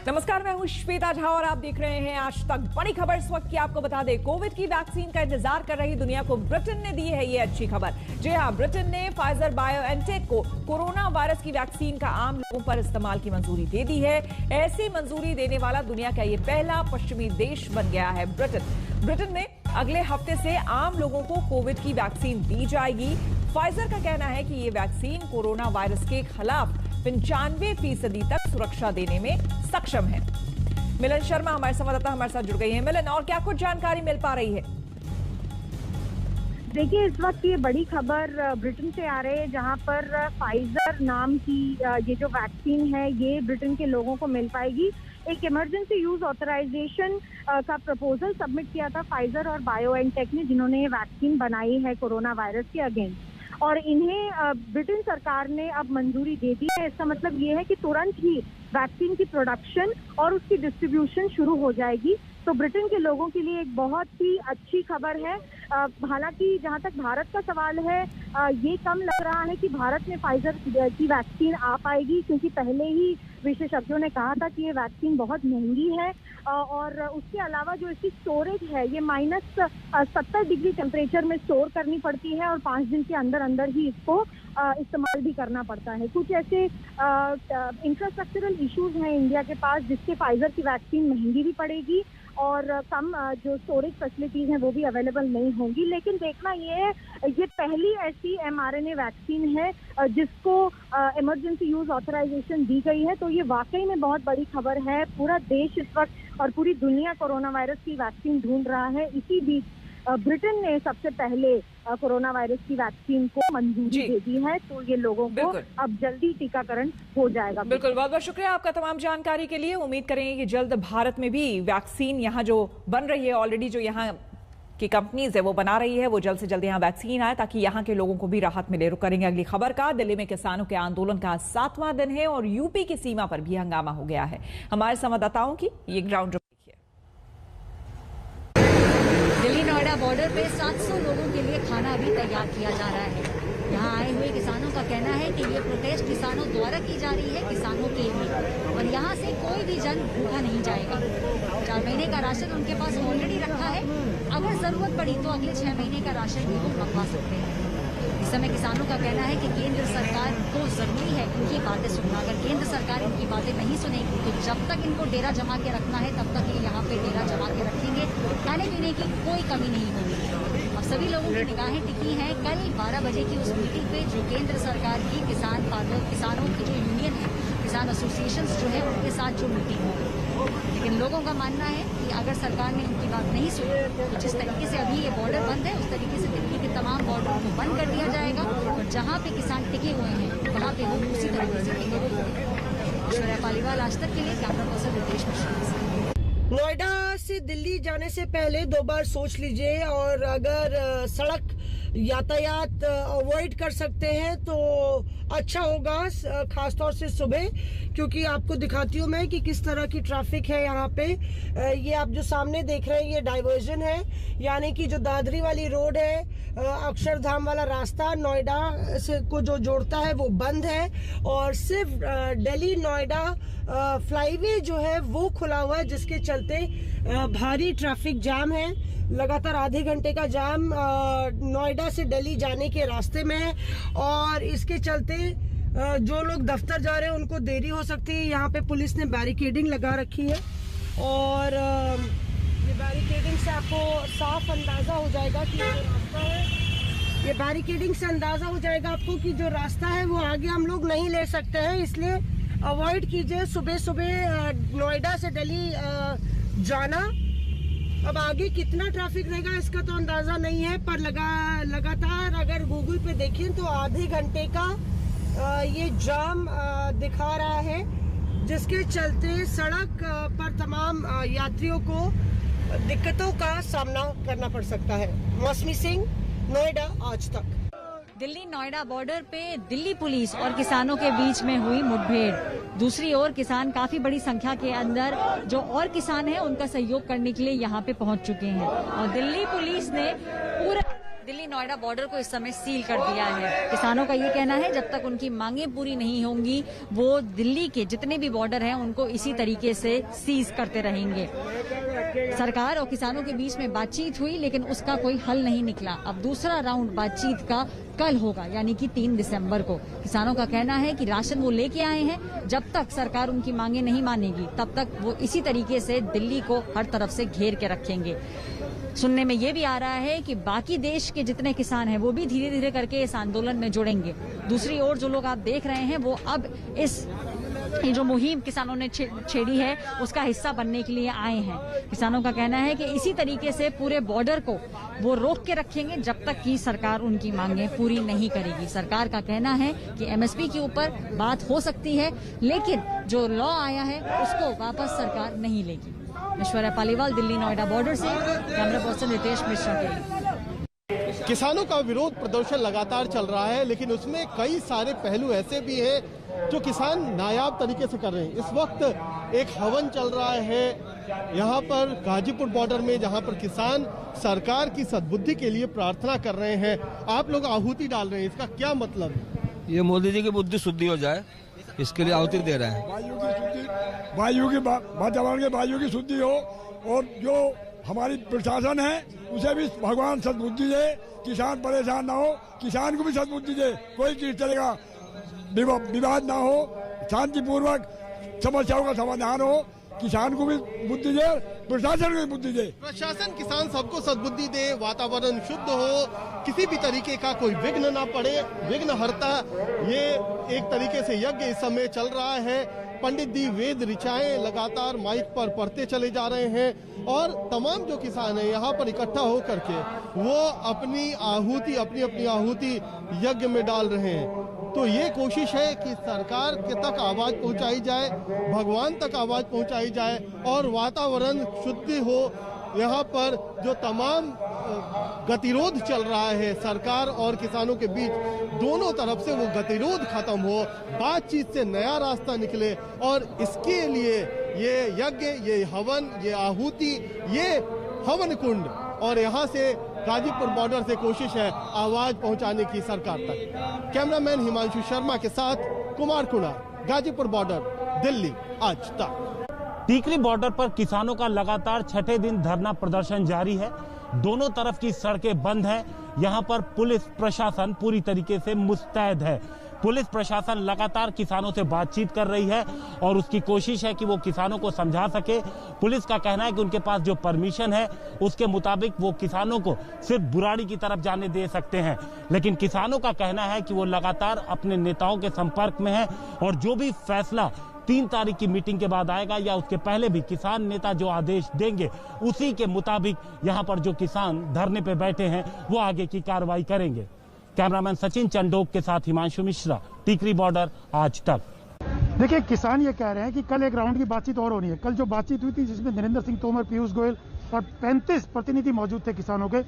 नमस्कार, मैं हूं श्वेता झा और आप देख रहे हैं आज तक। बड़ी खबर इस वक्त की आपको बता दें, कोविड की वैक्सीन का इंतजार कर रही दुनिया को ब्रिटेन ने दी है ये अच्छी खबर। जी हां, ब्रिटेन ने फाइजर बायोएनटेक को कोरोना वायरस की वैक्सीन का आम लोगों पर इस्तेमाल की मंजूरी दे दी है। ऐसी मंजूरी देने वाला दुनिया का ये पहला पश्चिमी देश बन गया है ब्रिटेन में अगले हफ्ते से आम लोगों को कोविड की वैक्सीन दी जाएगी। फाइजर का कहना है कि ये वैक्सीन कोरोना वायरस के खिलाफ 95% तक सुरक्षा देने में सक्षम है। मिलन शर्मा हमारे संवाददाता हमारे साथ जुड़ गई हैं। मिलन, और क्या कुछ जानकारी मिल पा रही है? देखिए, इस वक्त ये बड़ी खबर ब्रिटेन से आ रही है, जहां पर फाइजर नाम की ये जो वैक्सीन है ये ब्रिटेन के लोगों को मिल पाएगी। एक इमरजेंसी यूज ऑथराइजेशन का प्रपोजल सबमिट किया था फाइजर और बायोएनटेक ने, जिन्होंने ये वैक्सीन बनाई है कोरोना वायरस के अगेंस्ट, और इन्हें ब्रिटेन सरकार ने अब मंजूरी दे दी है। इसका मतलब ये है कि तुरंत ही वैक्सीन की प्रोडक्शन और उसकी डिस्ट्रीब्यूशन शुरू हो जाएगी। तो ब्रिटेन के लोगों के लिए एक बहुत ही अच्छी खबर है। हालांकि जहां तक भारत का सवाल है, ये कम लग रहा है कि भारत में फाइजर की वैक्सीन आ पाएगी, क्योंकि पहले ही विशेषज्ञों ने कहा था कि ये वैक्सीन बहुत महंगी है, और उसके अलावा जो इसकी स्टोरेज है ये -70 डिग्री टेम्परेचर में स्टोर करनी पड़ती है, और 5 दिन के अंदर अंदर ही इसको इस्तेमाल भी करना पड़ता है। कुछ ऐसे इंफ्रास्ट्रक्चरल इश्यूज हैं इंडिया के पास, जिससे फाइजर की वैक्सीन महंगी भी पड़ेगी और कम जो स्टोरेज फैसिलिटीज हैं वो भी अवेलेबल नहीं होंगी। लेकिन देखना ये है, ये पहली ऐसी mRNA वैक्सीन है जिसको इमरजेंसी यूज ऑथराइजेशन दी गई है। तो ये वाकई में बहुत बड़ी खबर है। पूरा देश इस वक्त और पूरी दुनिया कोरोना वायरस की वैक्सीन ढूंढ रहा है। इसी बीच ब्रिटेन ने सबसे पहले कोरोना वायरस की वैक्सीन को मंजूरी दे दी है, तो ये लोगों को अब जल्दी टीकाकरण हो जाएगा। बिल्कुल, बहुत बहुत शुक्रिया आपका तमाम जानकारी के लिए। उम्मीद करेंगे कि जल्द भारत में भी वैक्सीन यहाँ जो बन रही है, ऑलरेडी जो यहाँ की कंपनीज है वो बना रही है, वो जल्द से जल्द यहाँ वैक्सीन आए ताकि यहाँ के लोगों को भी राहत मिले। रुक करेंगे अगली खबर का। दिल्ली में किसानों के आंदोलन का 7वां दिन है और यूपी की सीमा पर भी हंगामा हो गया है। हमारे संवाददाताओं की ये ground report. Delhi Noida border पे 700 लोगों के लिए खाना अभी तैयार किया जा रहा है। यहाँ आए हुए किसानों का कहना है कि ये प्रोटेस्ट किसानों द्वारा की जा रही है, किसानों के लिए, और यहाँ से कोई भी जन भूखा नहीं जाएगा। 4 महीने का राशन उनके पास ऑलरेडी रखा है। अगर जरूरत पड़ी तो अगले 6 महीने का राशन भी वो मंगवा सकते हैं। इस समय किसानों का कहना है कि केंद्र सरकार को जरूरी है इनकी बातें सुनना। अगर केंद्र सरकार इनकी बातें नहीं सुनेगी तो जब तक इनको डेरा जमा के रखना है तब तक ये यहाँ पे डेरा जमा के रखेंगे। खाने पीने की कोई कमी नहीं होगी। अब सभी लोगों की निगाहें टिकी हैं कल 12 बजे की उस मीटिंग पे, जो केंद्र सरकार की किसानों की जो यूनियन है, किसान एसोसिएशन जो है, उनके साथ जो मीटिंग होगी। लेकिन लोगों का मानना है कि अगर सरकार ने उनकी बात नहीं सुनी तो जिस तरीके से अभी ये बॉर्डर बंद है, उस तरीके से दिल्ली के तमाम बॉर्डर को बंद कर दिया जाएगा, और जहाँ पे किसान टिके हुए हैं वहाँ पे वो उसी तरीके से टिके हुए हैं। ऐश्वर्या पालीवाल, आज तक के लिए, कैमरा पर्सन रितेश मिश्रा। नोएडा से दिल्ली जाने से पहले 2 बार सोच लीजिए, और अगर सड़क यातायात अवॉइड कर सकते हैं तो अच्छा होगा, खासतौर से सुबह, क्योंकि आपको दिखाती हूँ मैं कि किस तरह की ट्रैफिक है यहाँ पे। ये आप जो सामने देख रहे हैं ये डाइवर्जन है, यानी कि जो दादरी वाली रोड है, अक्षरधाम वाला रास्ता नोएडा से को जो जोड़ता है वो बंद है, और सिर्फ दिल्ली नोएडा फ्लाईवे जो है वो खुला हुआ है, जिसके चलते भारी ट्रैफिक जाम है। लगातार आधे घंटे का जाम नोएडा से दिल्ली जाने के रास्ते में है, और इसके चलते जो लोग दफ्तर जा रहे हैं उनको देरी हो सकती है। यहाँ पे पुलिस ने बैरिकेडिंग लगा रखी है, और ये बैरिकेडिंग से आपको साफ अंदाजा हो जाएगा कि जो रास्ता है, ये बैरिकेडिंग से अंदाजा हो जाएगा आपको कि जो रास्ता है वो आगे हम लोग नहीं ले सकते हैं, इसलिए अवॉइड कीजिए सुबह सुबह नोएडा से दिल्ली जाना। अब आगे कितना ट्रैफिक रहेगा इसका तो अंदाजा नहीं है, पर लगातार अगर गूगल पे देखें तो आधे घंटे का ये जाम दिखा रहा है, जिसके चलते सड़क पर तमाम यात्रियों को दिक्कतों का सामना करना पड़ सकता है। मौसमी सिंह, नोएडा, आज तक। दिल्ली नोएडा बॉर्डर पे दिल्ली पुलिस और किसानों के बीच में हुई मुठभेड़। दूसरी ओर किसान काफी बड़ी संख्या के अंदर जो और किसान हैं उनका सहयोग करने के लिए यहाँ पे पहुँच चुके हैं, और दिल्ली पुलिस ने पूरा दिल्ली नोएडा बॉर्डर को इस समय सील कर दिया है। किसानों का ये कहना है जब तक उनकी मांगें पूरी नहीं होंगी वो दिल्ली के जितने भी बॉर्डर हैं उनको इसी तरीके से सीज करते रहेंगे। सरकार और किसानों के बीच में बातचीत हुई लेकिन उसका कोई हल नहीं निकला। अब दूसरा राउंड बातचीत का कल होगा यानी कि 3 दिसंबर को। किसानों का कहना है कि राशन वो लेके आए हैं, जब तक सरकार उनकी मांगे नहीं मानेगी तब तक वो इसी तरीके से दिल्ली को हर तरफ से घेर के रखेंगे। सुनने में ये भी आ रहा है कि बाकी देश के जितने किसान हैं वो भी धीरे धीरे करके इस आंदोलन में जुड़ेंगे। दूसरी ओर जो लोग आप देख रहे हैं वो अब ये जो मुहिम किसानों ने छेड़ी है उसका हिस्सा बनने के लिए आए हैं। किसानों का कहना है कि इसी तरीके से पूरे बॉर्डर को वो रोक के रखेंगे जब तक कि सरकार उनकी मांगें पूरी नहीं करेगी। सरकार का कहना है कि एमएसपी के ऊपर बात हो सकती है लेकिन जो लॉ आया है उसको वापस सरकार नहीं लेगी। ऐश्वर्या पालीवाल, दिल्ली नोएडा बॉर्डर से, कैमरा पर्सन रितेश मिश्रा के लिए। किसानों का विरोध प्रदर्शन लगातार चल रहा है लेकिन उसमें कई सारे पहलू ऐसे भी हैं जो किसान नायाब तरीके से कर रहे हैं। इस वक्त एक हवन चल रहा है यहाँ पर गाजीपुर बॉर्डर में, जहाँ पर किसान सरकार की सद्बुद्धि के लिए प्रार्थना कर रहे हैं। आप लोग आहुति डाल रहे हैं, इसका क्या मतलब है? ये मोदी जी की बुद्धि शुद्धि हो जाए इसके लिए आहुति दे रहे हैं। वातावरण के वायु की शुद्धि हो और जो हमारी प्रशासन है उसे भी भगवान सद्बुद्धि दे, किसान परेशान ना हो, किसान को भी सद्बुद्धि दे, कोई चीज चलेगा विवाद ना हो, शांतिपूर्वक समस्याओं का समाधान हो, किसान को भी बुद्धि दे, प्रशासन को भी बुद्धि दे। प्रशासन किसान सबको सद्बुद्धि दे, वातावरण शुद्ध हो, किसी भी तरीके का कोई विघ्न ना पड़े, विघ्न हरता ये एक तरीके से यज्ञ इस समय चल रहा है। पंडित जी वेद ऋचाएं लगातार माइक पर पढ़ते चले जा रहे हैं और तमाम जो किसान हैं यहाँ पर इकट्ठा होकर के वो अपनी आहुति यज्ञ में डाल रहे हैं। तो ये कोशिश है कि सरकार के तक आवाज पहुंचाई जाए, भगवान तक आवाज पहुंचाई जाए और वातावरण शुद्धि हो। यहाँ पर जो तमाम गतिरोध चल रहा है सरकार और किसानों के बीच, दोनों तरफ से वो गतिरोध खत्म हो, बातचीत से नया रास्ता निकले और इसके लिए ये यज्ञ, ये हवन, ये आहुति, ये हवन कुंड और यहाँ से गाजीपुर बॉर्डर से कोशिश है आवाज पहुंचाने की सरकार तक। कैमरामैन हिमांशु शर्मा के साथ कुमार कुणा, गाजीपुर बॉर्डर, दिल्ली आज तक। टीकरी बॉर्डर पर किसानों का लगातार छठे दिन धरना प्रदर्शन जारी है। दोनों तरफ की सड़कें बंद हैं। यहाँ पर पुलिस प्रशासन पूरी तरीके से मुस्तैद है। पुलिस प्रशासन लगातार किसानों से बातचीत कर रही है और उसकी कोशिश है कि वो किसानों को समझा सके। पुलिस का कहना है कि उनके पास जो परमिशन है उसके मुताबिक वो किसानों को सिर्फ बुराड़ी की तरफ जाने दे सकते हैं, लेकिन किसानों का कहना है कि वो लगातार अपने नेताओं के संपर्क में है और जो भी फैसला 3 तारीख की मीटिंग के बाद आएगा या उसके पहले भी किसान नेता जो आदेश देंगे उसी के मुताबिक यहाँ पर जो किसान धरने पे बैठे हैं वो आगे की कार्रवाई करेंगे। कैमरामैन सचिन चंडोक के साथ हिमांशु मिश्रा, टीकरी बॉर्डर आज तक। देखिए, किसान ये कह रहे हैं कि कल एक राउंड की बातचीत और होनी है। कल जो बातचीत हुई थी जिसमें नरेंद्र सिंह तोमर, पीयूष गोयल और 35 प्रतिनिधि मौजूद थे किसानों के,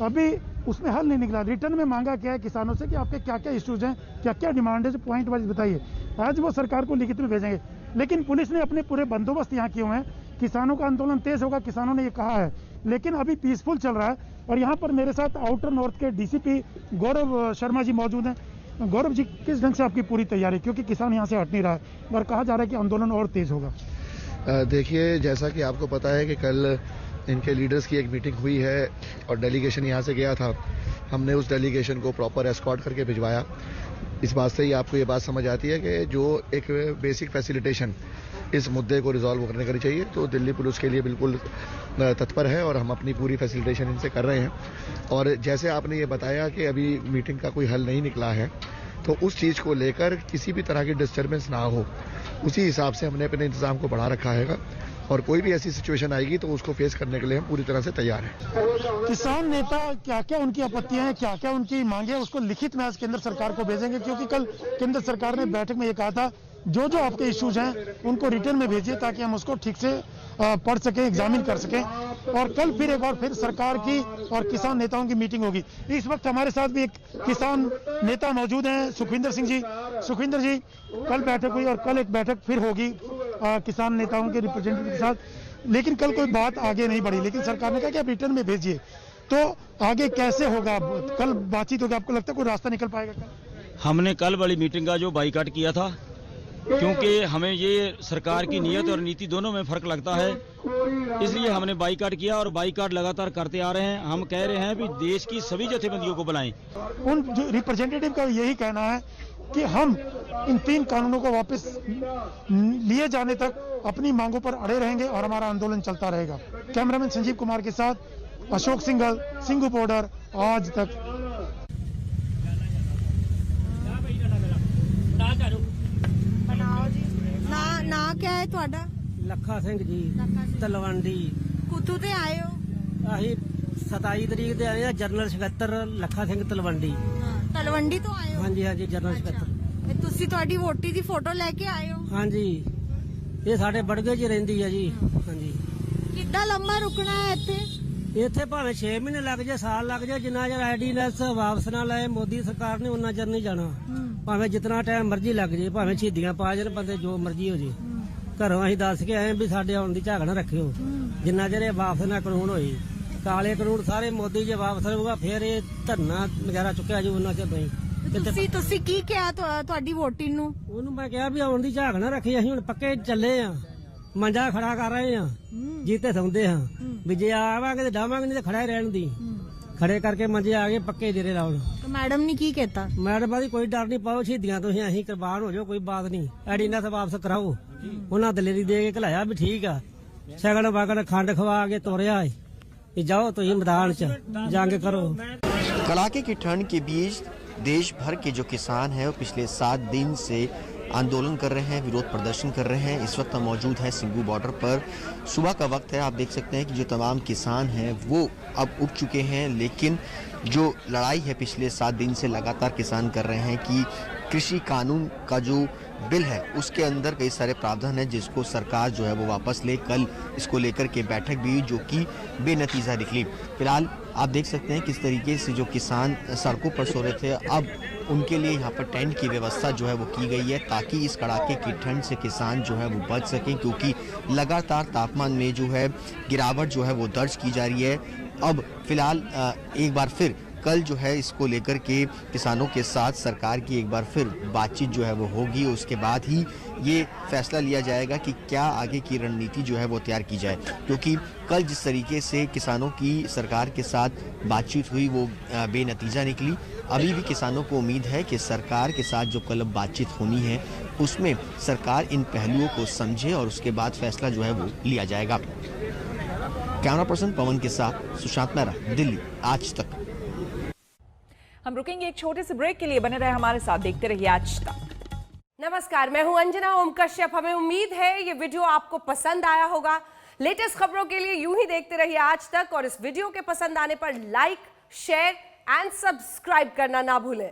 अभी उसमें हल नहीं निकला। रिटर्न में मांगा क्या है किसानों से कि आपके क्या क्या इश्यूज हैं, क्या क्या डिमांड है, पॉइंट वाइज बताइए। आज वो सरकार को लिखित में भेजेंगे, लेकिन पुलिस ने अपने पूरे बंदोबस्त यहाँ किए हुए हैं। किसानों का आंदोलन तेज होगा, किसानों ने ये कहा है, लेकिन अभी पीसफुल चल रहा है। और यहाँ पर मेरे साथ आउटर नॉर्थ के डीसीपी गौरव शर्मा जी मौजूद हैं। गौरव जी, किस ढंग से आपकी पूरी तैयारी, क्योंकि किसान यहाँ से हट नहीं रहा है और कहा जा रहा है कि आंदोलन और तेज होगा? देखिए, जैसा कि आपको पता है कि कल इनके लीडर्स की एक मीटिंग हुई है और डेलीगेशन यहाँ से गया था। हमने उस डेलीगेशन को प्रॉपर एस्कॉर्ट करके भिजवाया। इस बात से ही आपको ये बात समझ आती है कि जो एक बेसिक फैसिलिटेशन इस मुद्दे को रिजॉल्व करने चाहिए, तो दिल्ली पुलिस के लिए बिल्कुल तत्पर है और हम अपनी पूरी फैसिलिटेशन इनसे कर रहे हैं। और जैसे आपने ये बताया कि अभी मीटिंग का कोई हल नहीं निकला है, तो उस चीज़ को लेकर किसी भी तरह की डिस्टर्बेंस ना हो, उसी हिसाब से हमने अपने इंतजाम को बढ़ा रखा है और कोई भी ऐसी सिचुएशन आएगी तो उसको फेस करने के लिए हम पूरी तरह से तैयार हैं। किसान नेता क्या क्या उनकी आपत्तियां हैं, क्या क्या उनकी मांगे हैं, उसको लिखित में आज केंद्र सरकार को भेजेंगे, क्योंकि कल केंद्र सरकार ने बैठक में ये कहा था जो जो आपके इश्यूज हैं उनको रिटर्न में भेजिए ताकि हम उसको ठीक से पढ़ सकें, एग्जामिन कर सकें। और कल फिर एक बार फिर सरकार की और किसान नेताओं की मीटिंग होगी। इस वक्त हमारे साथ भी एक किसान नेता मौजूद हैं, सुखविंदर सिंह जी। सुखविंदर जी, कल बैठक हुई और कल एक बैठक फिर होगी किसान नेताओं के रिप्रेजेंटेटिव के साथ, लेकिन कल कोई बात आगे नहीं बढ़ी, लेकिन सरकार ने कहा कि आप रिटर्न में भेजिए। तो आगे कैसे होगा? कल बातचीत होगी, आपको लगता है कोई रास्ता निकल पाएगा कल? हमने कल वाली मीटिंग का जो बाइकाट किया था, क्योंकि हमें ये सरकार की नीयत और नीति दोनों में फर्क लगता है, इसलिए हमने बाइकाट किया और बाइकाट लगातार करते आ रहे हैं। हम कह रहे हैं कि देश की सभी जथेबंदियों को बुलाएं। उन जो रिप्रेजेंटेटिव का यही कहना है कि हम इन 3 कानूनों को वापस लिए जाने तक अपनी मांगों पर अड़े रहेंगे और हमारा आंदोलन चलता रहेगा। कैमरामैन संजीव कुमार के साथ अशोक सिंघल, सिंघू बॉर्डर, आज तक। ना क्या है ਤੁਹਾਡਾ? ਲੱਖਾ ਸਿੰਘ ਜੀ ਤਲਵੰਡੀ। ਕਿੱਥੋਂ ਤੇ ਆਏ ਹੋ? ਅਸੀਂ 27 ਤਰੀਕ ਦੇ ਆਏ ਆ, ਜਨਰਲ ਸਕੱਤਰ ਲੱਖਾ ਸਿੰਘ ਤਲਵੰਡੀ। ਤਲਵੰਡੀ ਤੋਂ ਆਏ ਹੋ? ਹਾਂਜੀ ਹਾਂਜੀ, ਜਨਰਲ ਸਕੱਤਰ। ਤੁਸੀਂ ਤੁਹਾਡੀ ਵੋਟੀ ਦੀ ਫੋਟੋ ਲੈ ਕੇ ਆਏ ਹੋ? ਹਾਂਜੀ, ਇਹ ਸਾਡੇ ਬੜਗੇ 'ਚ ਰਹਿੰਦੀ ਹੈ ਜੀ। ਹਾਂਜੀ। ਕਿੱਦਾਂ ਲੰਮਾ ਰੁਕਣਾ ਹੈ ਇੱਥੇ? ਇੱਥੇ ਭਾਵੇਂ 6 ਮਹੀਨੇ ਲੱਗ ਜਾਏ, ਸਾਲ ਲੱਗ ਜਾਏ, ਜਿੰਨਾ ਚਿਰ ਆਈਡੀਨੈਸ ਵਾਪਸ ਨਾ ਲਾਏ ਮੋਦੀ ਸਰਕਾਰ ਨੇ, ਉਹਨਾਂ ਚਿਰ ਨਹੀਂ ਜਾਣਾ। ਭਾਵੇਂ ਜਿਤਨਾ ਟਾਈਮ ਮਰਜ਼ੀ ਲੱਗ ਜਾਏ, ਭਾਵੇਂ ਸ਼ਹੀਦੀਆਂ ਪਾ ਜਾਣ ਬੰਦੇ, ਜੋ ਮਰਜ਼ੀ ਹੋ ਜੇ। ਘਰੋਂ ਅਸੀਂ ਦੱਸ ਕੇ ਆਏ ਵੀ ਸਾਡੇ ਆਉਣ ਦੀ ਝਾਕ ਨਾ ਰੱਖਿਓ, ਜਿੰਨਾ ਚਿਰ ਇਹ ਵਾਪਸ ਨਾ ਕਾਨੂੰਨ ਹੋਏ। ਕਾਲੇ ਕਾਨੂੰਨ ਸਾਰੇ ਮੋਦੀ ਜੇ ਵਾਪਸ ਹੋਊਗਾ, ਫਿਰ ਇਹ ਧਰਨਾ ਵਗੈਰਾ ਚੁੱਕਿਆ ਜੂ, ਉਹਨਾਂ ਚਿਰ ਨਹੀਂ। ਤੁਸੀਂ ਕੀ ਕਿਹਾ ਤੁਹਾਡੀ ਵੋਟੀ ਨੂੰ? ਉਹਨੂੰ ਮੈਂ ਕਿਹਾ ਵੀ ਆਉਣ ਦੀ ਝਾਕ ਨਾ ਰੱਖੀ, ਅਸੀਂ ਹੁਣ ਪੱਕੇ ਚੱਲੇ ਆ, ਮੰਜਾ ਖੜਾ ਕਰ ਰਹੇ ਆ, ਜੀਤੇ ਸੌਂਦੇ ਹਾਂ ਵੀ ਜੇ ਆਵਾਂਗੇ ਤੇ ਡਾਵਾਂਗੇ, ਨਹੀਂ ਤੇ ਖੜਾ ਹੀ ਰਹਿਣ ਦੀ। ਖੜੇ ਕਰਕੇ ਮੰਜੇ ਆ ਗਏ, ਪੱਕੇ ਡੇਰੇ ਲਾਉਣ। ਮੈਡਮ ਨੇ ਕੀ ਕਹਿਤਾ? ਮੈਡਮ ਆਦੀ ਕੋਈ ਡਰ ਨਹੀਂ ਪਾਓ, ਸ਼ਹੀਦੀਆਂ ਤੁਸੀਂ ਅਸੀਂ ਕੁਰਬਾਨ ਹੋ ਜਾਓ, ਕੋਈ ਬਾਤ ਨਹੀਂ, ਐਡੀਨਾ ਤਾਂ ਵਾਪਸ ਕਰਾਓ। ਉਹਨਾਂ ਦਲੇਰੀ ਦੇ ਕੇ ਘਲਾਇਆ ਵੀ ਠੀਕ ਆ, ਸ਼ਗਨ ਵਗਨ ਖੰਡ ਖਵਾ ਕੇ ਤੋਰਿਆ कि जाओ तो ये मैदान च जंग करो। कड़ाके की ठंड के बीच देश भर के जो किसान हैं वो पिछले 7 दिन से आंदोलन कर रहे हैं, विरोध प्रदर्शन कर रहे हैं। इस वक्त हम मौजूद हैं सिंघू बॉर्डर पर। सुबह का वक्त है, आप देख सकते हैं कि जो तमाम किसान हैं वो अब उठ चुके हैं, लेकिन जो लड़ाई है पिछले 7 दिन से लगातार किसान कर रहे हैं कि कृषि कानून का जो बिल है उसके अंदर कई सारे प्रावधान है जिसको सरकार जो है वो वापस ले। कल इसको लेकर के बैठक भी जो कि बेनतीजा निकली। फिलहाल आप देख सकते हैं किस तरीके से जो किसान सड़कों पर सो रहे थे, अब उनके लिए यहाँ पर टेंट की व्यवस्था जो है वो की गई है ताकि इस कड़ाके की ठंड से किसान जो है वो बच सकें, क्योंकि लगातार तापमान में जो है गिरावट जो है वो दर्ज की जा रही है। अब फिलहाल एक बार फिर कल जो है इसको लेकर के किसानों के साथ सरकार की एक बार फिर बातचीत जो है वो होगी। उसके बाद ही ये फैसला लिया जाएगा कि क्या आगे की रणनीति जो है वो तैयार की जाए, क्योंकि कल जिस तरीके से किसानों की सरकार के साथ बातचीत हुई वो बेनतीजा निकली। अभी भी किसानों को उम्मीद है कि सरकार के साथ जो कल बातचीत होनी है उसमें सरकार इन पहलुओं को समझे और उसके बाद फैसला जो है वो लिया जाएगा। कैमरा पर्सन पवन के साथ सुशांत मेहरा, दिल्ली, आज तक। हम रुकेंगे एक छोटे से ब्रेक के लिए, बने रहे हमारे साथ, देखते रहिए आज तक। नमस्कार, मैं हूं अंजना ओम कश्यप। हमें उम्मीद है ये वीडियो आपको पसंद आया होगा। लेटेस्ट खबरों के लिए यूं ही देखते रहिए आज तक, और इस वीडियो के पसंद आने पर लाइक, शेयर एंड सब्सक्राइब करना ना भूलें।